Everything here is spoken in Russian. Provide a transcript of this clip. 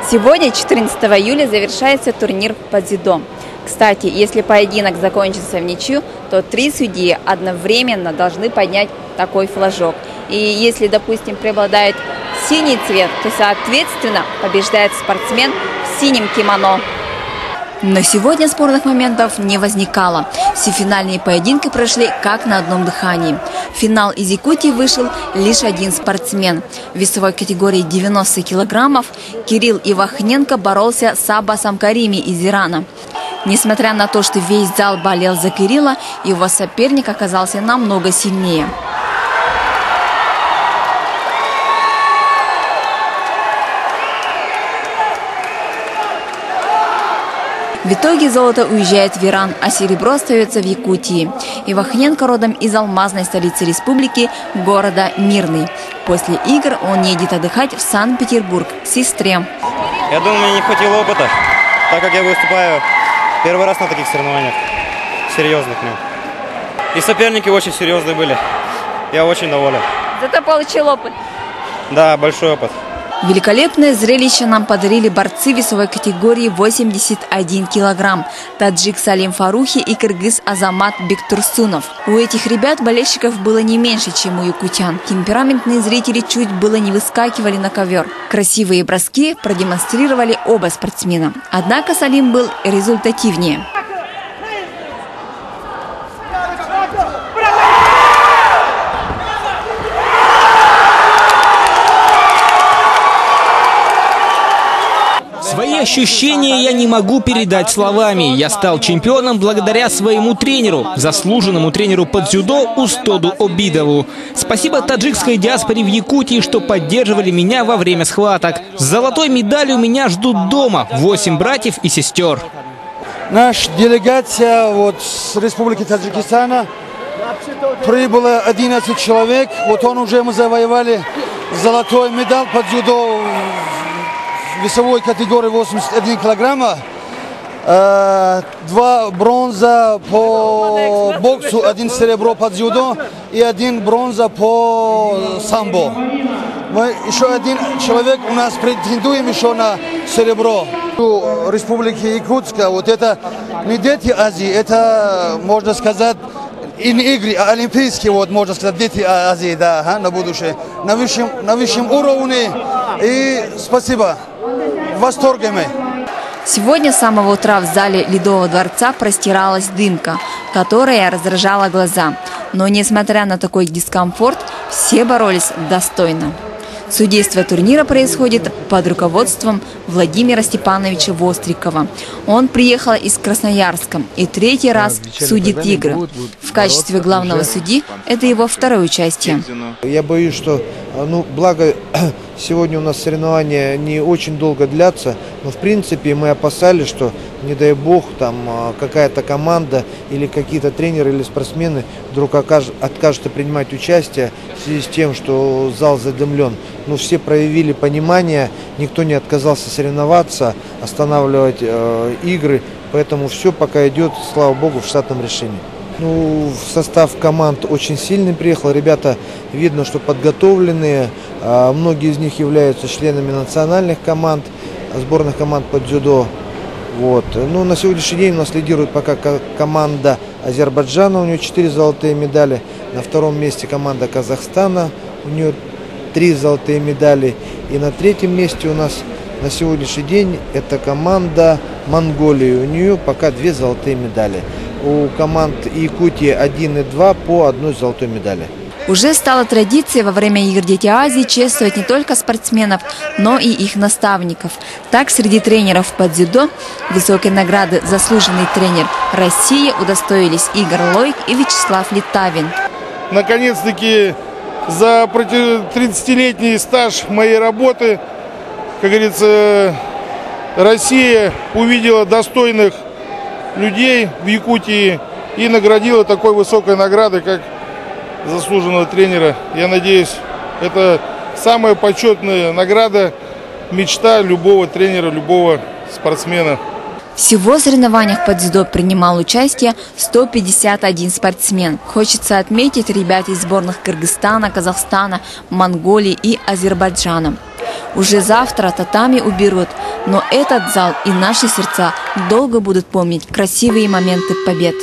Сегодня, 14 июля, завершается турнир по дзюдо. Кстати, если поединок закончится в ничью, то 3 судьи одновременно должны поднять такой флажок. И если, допустим, преобладает синий цвет, то, соответственно, побеждает спортсмен в синем кимоно. Но сегодня спорных моментов не возникало. Все финальные поединки прошли как на одном дыхании. В финал из Якутии вышел лишь один спортсмен. В весовой категории 90 килограммов Кирилл Ивахненко боролся с Аббасом Карими из Ирана. Несмотря на то, что весь зал болел за Кирилла, его соперник оказался намного сильнее. В итоге золото уезжает в Иран, а серебро остается в Якутии. Ивахненко родом из алмазной столицы республики, города Мирный. После игр он едет отдыхать в Санкт-Петербург к сестре. Я думаю, мне не хватило опыта, так как я выступаю первый раз на таких соревнованиях, серьезных. И соперники очень серьезные были. Я очень доволен. Зато получил опыт. Да, большой опыт. Великолепное зрелище нам подарили борцы весовой категории 81 килограмм. Таджик Салим Фарухи и кыргыз Азамат Бектурсунов. У этих ребят болельщиков было не меньше, чем у якутян. Темпераментные зрители чуть было не выскакивали на ковер. Красивые броски продемонстрировали оба спортсмена. Однако Салим был результативнее. Свои ощущения я не могу передать словами. Я стал чемпионом благодаря своему тренеру, заслуженному тренеру по дзюдо Устоду Обидову. Спасибо таджикской диаспоре в Якутии, что поддерживали меня во время схваток. С золотой медалью меня ждут дома 8 братьев и сестер. Наша делегация с Республики Таджикистана прибыла 11 человек. Мы завоевали золотой медаль по дзюдо в весовой категории 81 килограмма, 2 бронза по боксу, 1 серебро по дзюдо и 1 бронза по самбо. Мы еще один человек у нас претендуем еще на серебро. В Республике Якутска это не дети Азии, это, можно сказать, игры олимпийские, можно сказать, дети Азии, да, на будущее, на высшем уровне. И спасибо. Восторгами. Сегодня с самого утра в зале Ледового дворца простиралась дымка, которая раздражала глаза. Но несмотря на такой дискомфорт, все боролись достойно. Судейство турнира происходит под руководством Владимира Степановича Вострикова. Он приехал из Красноярска и 3-й раз судит игры. В качестве главного судьи это его второе участие. Я боюсь, что, благо сегодня у нас соревнования не очень долго длятся, но в принципе мы опасались, что, не дай бог, там какая-то команда или какие-то тренеры или спортсмены вдруг откажутся принимать участие в связи с тем, что зал задымлен. Но все проявили понимание, никто не отказался соревноваться, останавливать игры, поэтому все пока идет, слава богу, в штатном решении. Состав команд очень сильный приехал, ребята видно, что подготовленные, многие из них являются членами национальных команд, сборных команд по дзюдо. На сегодняшний день у нас лидирует пока команда Азербайджана, у нее 4 золотые медали, на 2-м месте команда Казахстана, у нее 3 золотые медали, и на 3-м месте у нас на сегодняшний день это команда Монголии, у нее пока 2 золотые медали. У команд Якутии 1 и 2 по 1 золотой медали. Уже стала традицией во время игр «Дети Азии» чествовать не только спортсменов, но и их наставников. Так, среди тренеров по дзюдо высокой награды «Заслуженный тренер России» удостоились Игорь Лойк и Вячеслав Литавин. Наконец-таки за 30-летний стаж моей работы, как говорится, Россия увидела достойных людей в Якутии и наградила такой высокой наградой, как заслуженного тренера. Я надеюсь, это самая почетная награда, мечта любого тренера, любого спортсмена. Всего в соревнованиях по дзюдо принимал участие 151 спортсмен. Хочется отметить ребят из сборных Кыргызстана, Казахстана, Монголии и Азербайджана. Уже завтра татами уберут, но этот зал и наши сердца долго будут помнить красивые моменты побед.